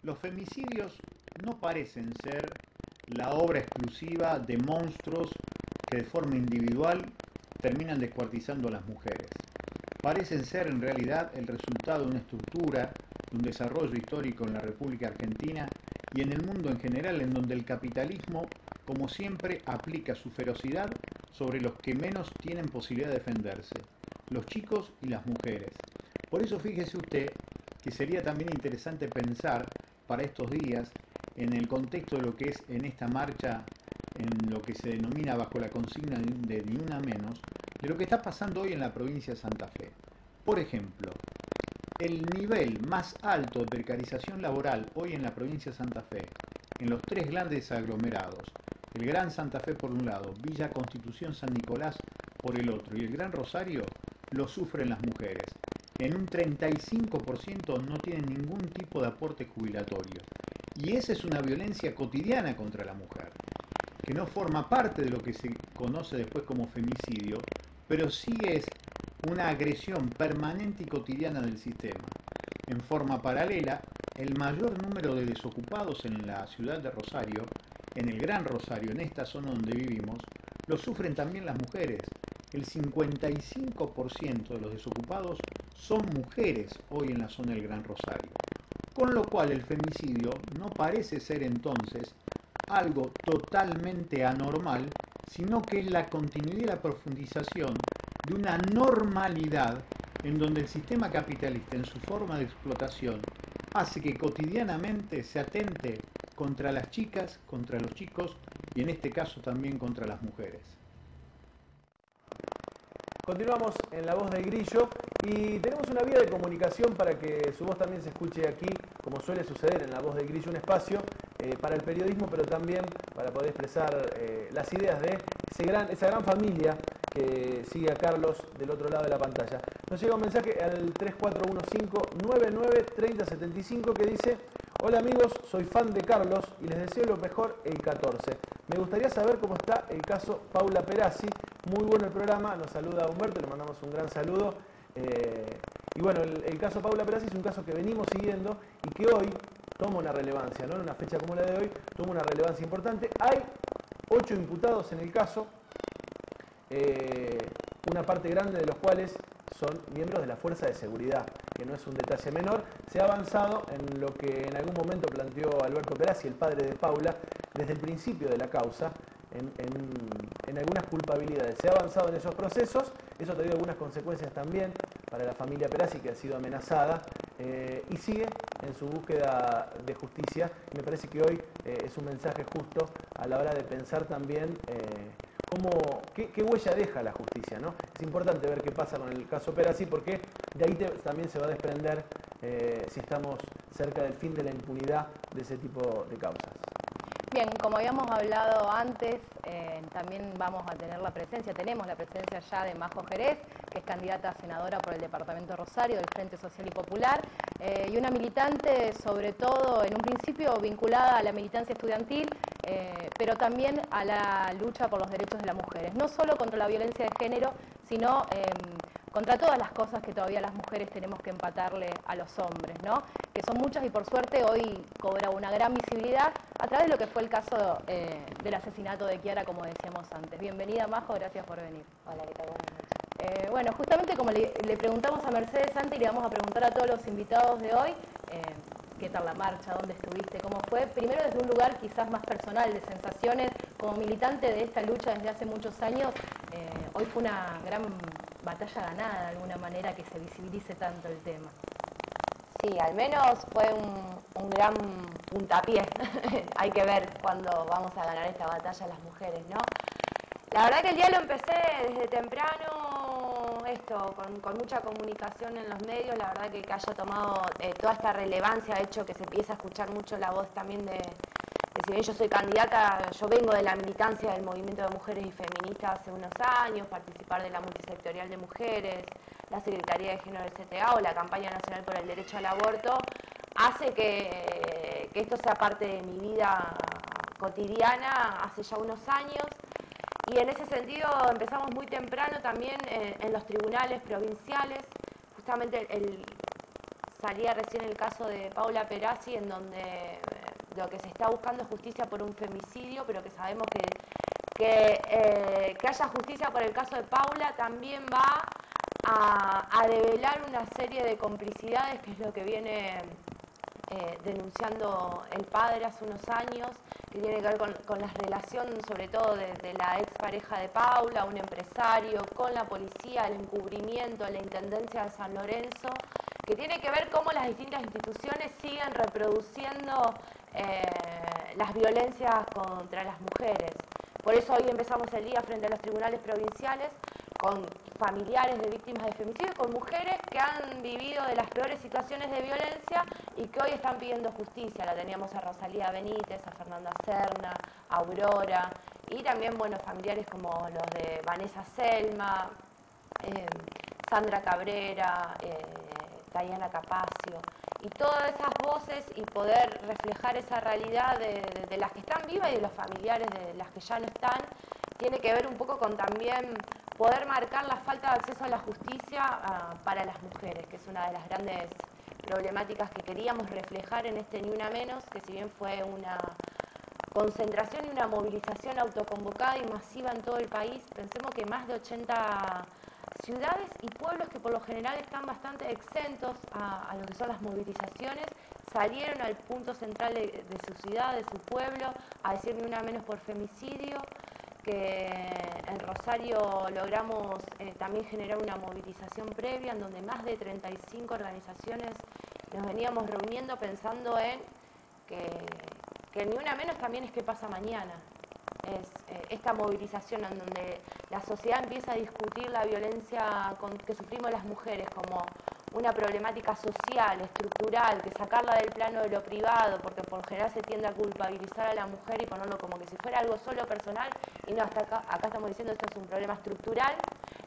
Los femicidios no parecen ser la obra exclusiva de monstruos que de forma individual terminan descuartizando a las mujeres. Parecen ser en realidad el resultado de una estructura, de un desarrollo histórico en la República Argentina y en el mundo en general, en donde el capitalismo, como siempre, aplica su ferocidad sobre los que menos tienen posibilidad de defenderse, los chicos y las mujeres. Por eso fíjese usted que sería también interesante pensar para estos días en el contexto de lo que es en esta marcha, en lo que se denomina bajo la consigna de Ni Una Menos, de lo que está pasando hoy en la provincia de Santa Fe. Por ejemplo, el nivel más alto de precarización laboral hoy en la provincia de Santa Fe, en los tres grandes aglomerados, el Gran Santa Fe por un lado, Villa Constitución San Nicolás por el otro y el Gran Rosario, lo sufren las mujeres. En un 35% no tienen ningún tipo de aporte jubilatorio. Y esa es una violencia cotidiana contra la mujer, que no forma parte de lo que se conoce después como femicidio, pero sí es una agresión permanente y cotidiana del sistema. En forma paralela, el mayor número de desocupados en la ciudad de Rosario, en el Gran Rosario, en esta zona donde vivimos, lo sufren también las mujeres. El 55% de los desocupados son mujeres hoy en la zona del Gran Rosario. Con lo cual el femicidio no parece ser entonces algo totalmente anormal, sino que es la continuidad y la profundización de una normalidad en donde el sistema capitalista en su forma de explotación hace que cotidianamente se atente contra las chicas, contra los chicos y en este caso también contra las mujeres. Continuamos en La Voz del Grillo y tenemos una vía de comunicación para que su voz también se escuche aquí, como suele suceder en La Voz del Grillo, un espacio para el periodismo, pero también para poder expresar las ideas de esa gran familia que sigue a Carlos del otro lado de la pantalla. Nos llega un mensaje al 3415-993075 que dice: hola amigos, soy fan de Carlos y les deseo lo mejor el 14. Me gustaría saber cómo está el caso Paula Perazzi. Muy bueno el programa, nos saluda Humberto, le mandamos un gran saludo. Y bueno, el caso Paula Perazzi es un caso que venimos siguiendo y que hoy toma una relevancia, ¿no? En una fecha como la de hoy, toma una relevancia importante. Hay 8 imputados en el caso, una parte grande de los cuales son miembros de la Fuerza de Seguridad, que no es un detalle menor. Se ha avanzado en lo que en algún momento planteó Alberto Perazzi, el padre de Paula, desde el principio de la causa, en algunas culpabilidades. Se ha avanzado en esos procesos, eso ha traído algunas consecuencias también para la familia Perazzi, que ha sido amenazada, y sigue en su búsqueda de justicia. Me parece que hoy es un mensaje justo a la hora de pensar también qué huella deja la justicia, ¿no? Es importante ver qué pasa con el caso Perazzi, porque de ahí también se va a desprender si estamos cerca del fin de la impunidad de ese tipo de causas. Bien, como habíamos hablado antes, también tenemos la presencia ya de Majo Jerez, que es candidata a senadora por el departamento de Rosario del Frente Social y Popular, y una militante sobre todo en un principio vinculada a la militancia estudiantil, pero también a la lucha por los derechos de las mujeres, no solo contra la violencia de género, sino contra todas las cosas que todavía las mujeres tenemos que empatarle a los hombres, ¿no? Que son muchas y por suerte hoy cobra una gran visibilidad a través de lo que fue el caso del asesinato de Kiara, como decíamos antes. Bienvenida, Majo, gracias por venir. Hola, ¿qué tal? Buenas noches. Bueno, justamente como le preguntamos a Mercedes antes y le vamos a preguntar a todos los invitados de hoy, ¿qué tal la marcha? ¿Dónde estuviste? ¿Cómo fue? Primero desde un lugar quizás más personal, de sensaciones, como militante de esta lucha desde hace muchos años, hoy fue una gran batalla ganada de alguna manera que se visibilice tanto el tema. Sí, al menos fue un gran puntapié. Hay que ver cuándo vamos a ganar esta batalla las mujeres, ¿no? La verdad que el día lo empecé desde temprano, con mucha comunicación en los medios. La verdad que haya tomado toda esta relevancia ha hecho que se empiece a escuchar mucho la voz también de si bien yo soy candidata, yo vengo de la militancia del movimiento de mujeres y feministas hace unos años, participar de la multisectorial de mujeres, la Secretaría de Género del CTA o la Campaña Nacional por el Derecho al Aborto, hace que esto sea parte de mi vida cotidiana hace ya unos años. Y en ese sentido empezamos muy temprano también en los tribunales provinciales. Justamente salía recién el caso de Paula Perazzi, en donde lo que se está buscando es justicia por un femicidio, pero que sabemos que haya justicia por el caso de Paula también va a develar una serie de complicidades, que es lo que viene denunciando el padre hace unos años, que tiene que ver con la relación sobre todo de la expareja de Paula, un empresario, con la policía, el encubrimiento, la Intendencia de San Lorenzo, que tiene que ver cómo las distintas instituciones siguen reproduciendo las violencias contra las mujeres. Por eso hoy empezamos el día frente a los tribunales provinciales con familiares de víctimas de femicidio, con mujeres que han vivido de las peores situaciones de violencia y que hoy están pidiendo justicia. La teníamos a Rosalía Benítez, a Fernanda Serna, a Aurora, y también, bueno, familiares como los de Vanessa Selma, Sandra Cabrera, Diana Capacio, y todas esas voces y poder reflejar esa realidad de las que están vivas y de los familiares de las que ya no están, tiene que ver un poco con también poder marcar la falta de acceso a la justicia para las mujeres, que es una de las grandes problemáticas que queríamos reflejar en este Ni Una Menos, que si bien fue una concentración y una movilización autoconvocada y masiva en todo el país, pensemos que más de 80 ciudades y pueblos que por lo general están bastante exentos a lo que son las movilizaciones, salieron al punto central de su ciudad, de su pueblo, a decir Ni Una Menos por femicidio, que en Rosario logramos también generar una movilización previa en donde más de 35 organizaciones nos veníamos reuniendo pensando en que Ni Una Menos también es qué pasa mañana. Es esta movilización en donde la sociedad empieza a discutir la violencia que sufrimos las mujeres como una problemática social, estructural, que sacarla del plano de lo privado, porque por lo general se tiende a culpabilizar a la mujer y ponerlo como que si fuera algo solo personal, y no, hasta acá estamos diciendo que esto es un problema estructural,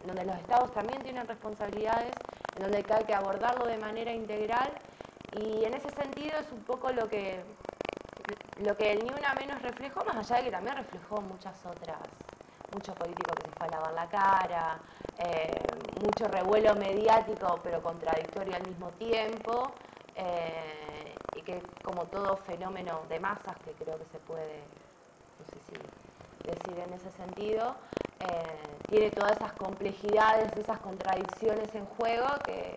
en donde los estados también tienen responsabilidades, en donde hay que abordarlo de manera integral, y en ese sentido es un poco lo que el Ni Una Menos reflejó, más allá de que también reflejó mucho político que se fue a lavar la cara, mucho revuelo mediático pero contradictorio al mismo tiempo, y que como todo fenómeno de masas, que creo que se puede, no sé si decir en ese sentido, tiene todas esas complejidades, esas contradicciones en juego, que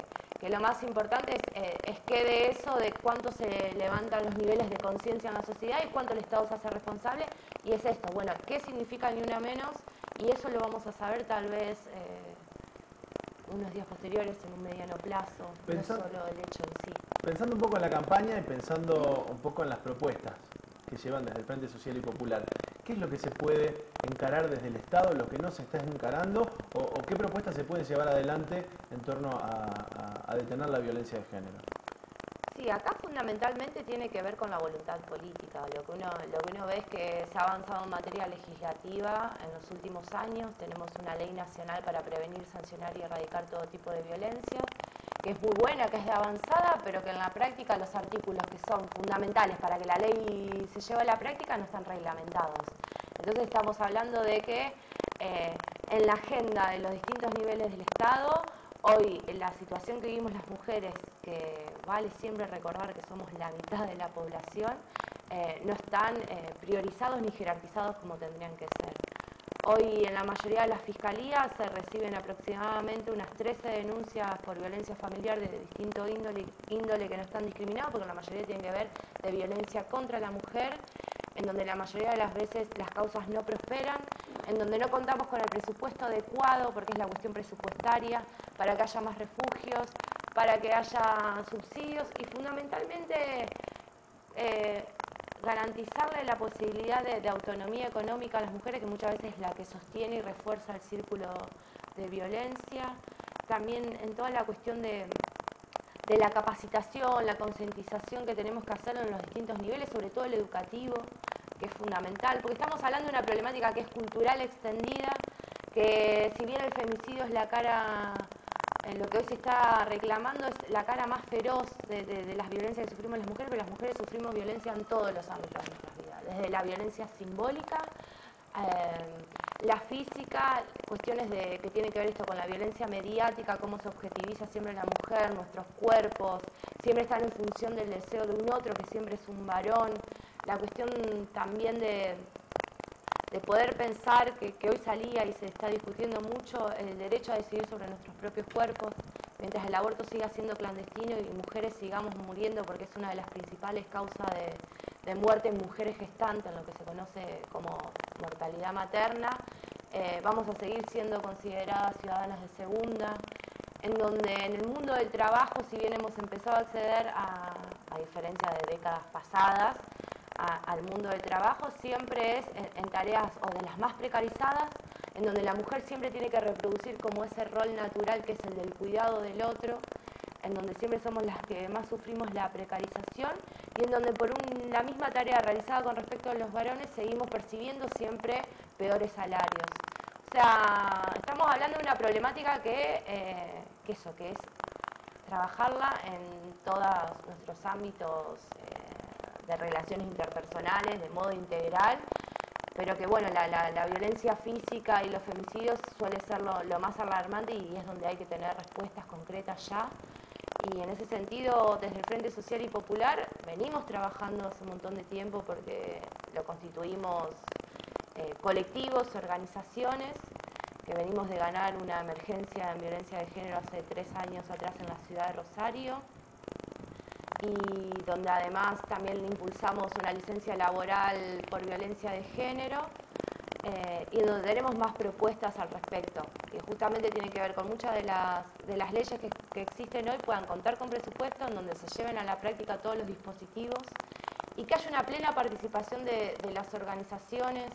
lo más importante es que de eso, de cuánto se levantan los niveles de conciencia en la sociedad y cuánto el Estado se hace responsable, y es esto, bueno, ¿qué significa Ni Una Menos? Y eso lo vamos a saber tal vez unos días posteriores, en un mediano plazo, no solo el hecho en sí. Pensando un poco en la campaña y pensando un poco en las propuestas que llevan desde el Frente Social y Popular, ¿qué es lo que se puede encarar desde el Estado, lo que no se está encarando, o qué propuestas se pueden llevar adelante en torno a detener la violencia de género? Sí, acá fundamentalmente tiene que ver con la voluntad política. Lo que uno ve es que se ha avanzado en materia legislativa en los últimos años. Tenemos una ley nacional para prevenir, sancionar y erradicar todo tipo de violencia, que es muy buena, que es de avanzada, pero que en la práctica los artículos que son fundamentales para que la ley se lleve a la práctica no están reglamentados. Entonces estamos hablando de que en la agenda de los distintos niveles del Estado, hoy en la situación que vivimos las mujeres, que vale siempre recordar que somos la mitad de la población, no están priorizados ni jerarquizados como tendrían que ser. Hoy en la mayoría de las fiscalías se reciben aproximadamente unas 13 denuncias por violencia familiar de distinto índole que no están discriminados, porque la mayoría tienen que ver de violencia contra la mujer, en donde la mayoría de las veces las causas no prosperan, en donde no contamos con el presupuesto adecuado, porque es la cuestión presupuestaria, para que haya más refugios, para que haya subsidios y fundamentalmente garantizarle la posibilidad de autonomía económica a las mujeres, que muchas veces es la que sostiene y refuerza el círculo de violencia. También en toda la cuestión de la capacitación, la concientización que tenemos que hacer en los distintos niveles, sobre todo el educativo, que es fundamental, porque estamos hablando de una problemática que es cultural extendida, que si bien el femicidio es la cara, lo que hoy se está reclamando es la cara más feroz de las violencias que sufrimos las mujeres, pero las mujeres sufrimos violencia en todos los ámbitos de nuestras vidas, desde la violencia simbólica, la física, cuestiones que tienen que ver esto con la violencia mediática, cómo se objetiviza siempre la mujer, nuestros cuerpos, siempre están en función del deseo de un otro, que siempre es un varón, la cuestión también de poder pensar que hoy salía y se está discutiendo mucho el derecho a decidir sobre nuestros propios cuerpos, mientras el aborto siga siendo clandestino y mujeres sigamos muriendo, porque es una de las principales causas de muerte en mujeres gestantes, en lo que se conoce como mortalidad materna. Vamos a seguir siendo consideradas ciudadanas de segunda, en donde en el mundo del trabajo, si bien hemos empezado a acceder, a diferencia de décadas pasadas, al mundo del trabajo, siempre es en tareas o de las más precarizadas, en donde la mujer siempre tiene que reproducir como ese rol natural que es el del cuidado del otro, en donde siempre somos las que más sufrimos la precarización y en donde por la misma tarea realizada con respecto a los varones seguimos percibiendo siempre peores salarios. O sea, estamos hablando de una problemática que es trabajarla en todos nuestros ámbitos de relaciones interpersonales, de modo integral, pero que bueno, la violencia física y los femicidios suele ser lo más alarmante y es donde hay que tener respuestas concretas ya. Y en ese sentido, desde el Frente Social y Popular, venimos trabajando hace un montón de tiempo porque lo constituimos colectivos, organizaciones, que venimos de ganar una emergencia en violencia de género hace 3 años atrás en la ciudad de Rosario, y donde además también impulsamos una licencia laboral por violencia de género, y donde tenemos más propuestas al respecto, que justamente tienen que ver con muchas de las leyes que existen hoy puedan contar con presupuesto, en donde se lleven a la práctica todos los dispositivos, y que haya una plena participación de las organizaciones,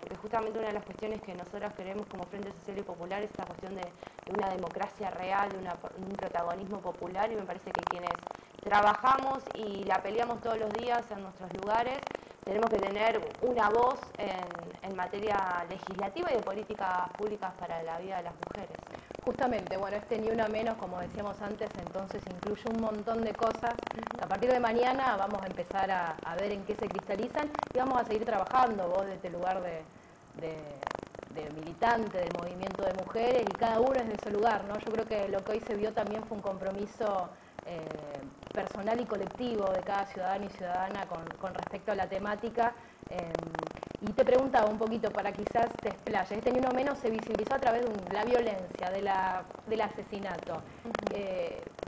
porque justamente una de las cuestiones que nosotros queremos como Frente Social y Popular es esta cuestión de una democracia real, de un protagonismo popular, y me parece que quienes trabajamos y la peleamos todos los días en nuestros lugares, tenemos que tener una voz en materia legislativa y de políticas públicas para la vida de las mujeres. Justamente, bueno, Ni Una Menos, como decíamos antes, entonces incluye un montón de cosas. A partir de mañana vamos a empezar a ver en qué se cristalizan y vamos a seguir trabajando, vos desde el lugar de militante del movimiento de mujeres, y cada uno es de su lugar, ¿no? Yo creo que lo que hoy se vio también fue un compromiso personal y colectivo de cada ciudadano y ciudadana con respecto a la temática. Y te preguntaba un poquito para quizás te explayes. Ni Uno Menos se visibilizó a través de la violencia, del asesinato.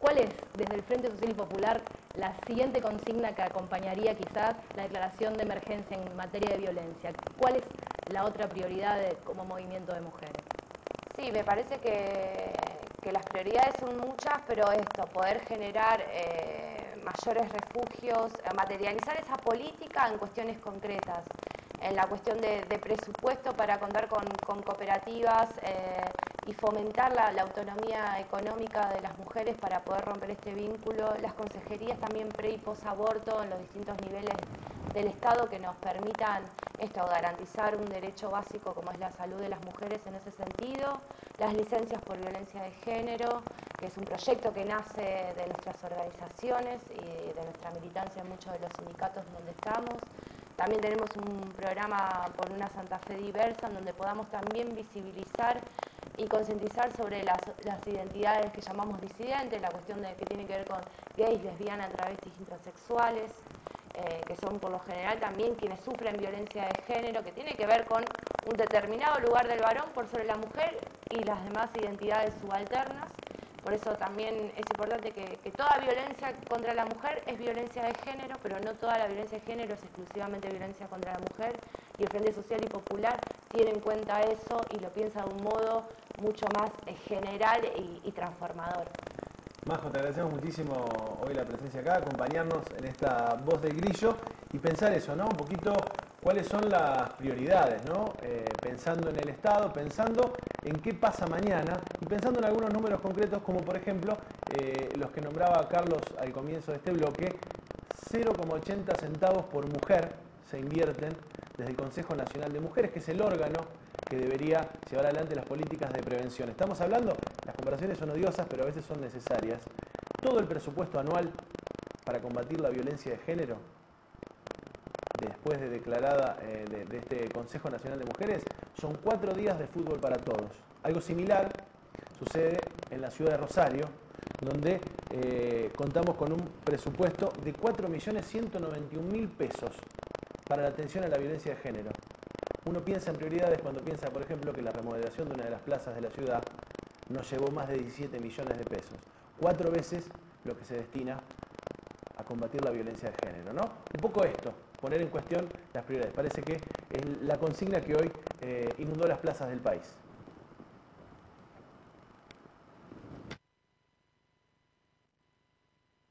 ¿Cuál es, desde el Frente Social y Popular, la siguiente consigna que acompañaría quizás la declaración de emergencia en materia de violencia? ¿Cuál es la otra prioridad como movimiento de mujeres? Sí, me parece que las prioridades son muchas, pero poder generar mayores refugios, materializar esa política en cuestiones concretas, en la cuestión de presupuesto para contar con cooperativas y fomentar la autonomía económica de las mujeres para poder romper este vínculo, las consejerías también pre y post aborto en los distintos niveles del Estado que nos permitan garantizar un derecho básico como es la salud de las mujeres en ese sentido, las licencias por violencia de género, que es un proyecto que nace de nuestras organizaciones y de nuestra militancia en muchos de los sindicatos donde estamos. También tenemos un programa por una Santa Fe diversa, en donde podamos también visibilizar y concientizar sobre las identidades que llamamos disidentes, la cuestión que tiene que ver con gays, lesbianas, travestis, intersexuales, que son por lo general también quienes sufren violencia de género, que tiene que ver con un determinado lugar del varón por sobre la mujer y las demás identidades subalternas. Por eso también es importante que toda violencia contra la mujer es violencia de género, pero no toda la violencia de género es exclusivamente violencia contra la mujer, y el Frente Social y Popular tiene en cuenta eso y lo piensa de un modo mucho más general y transformador. Majo, te agradecemos muchísimo hoy la presencia acá, acompañarnos en esta voz del grillo y pensar eso, ¿no? Un poquito cuáles son las prioridades, ¿no? Pensando en el Estado, pensando en qué pasa mañana y pensando en algunos números concretos como por ejemplo los que nombraba Carlos al comienzo de este bloque, 0,80 centavos por mujer se invierten desde el Consejo Nacional de Mujeres, que es el órgano que debería llevar adelante las políticas de prevención. Estamos hablando, las comparaciones son odiosas, pero a veces son necesarias. Todo el presupuesto anual para combatir la violencia de género, después de declarada de este Consejo Nacional de Mujeres, Son 4 días de fútbol para todos. Algo similar sucede en la ciudad de Rosario, donde contamos con un presupuesto de 4.191.000 pesos para la atención a la violencia de género. Uno piensa en prioridades cuando piensa, por ejemplo, que la remodelación de una de las plazas de la ciudad nos llevó más de 17 millones de pesos. 4 veces lo que se destina a combatir la violencia de género, ¿no? Un poco esto, poner en cuestión las prioridades. Parece que es la consigna que hoy inundó las plazas del país.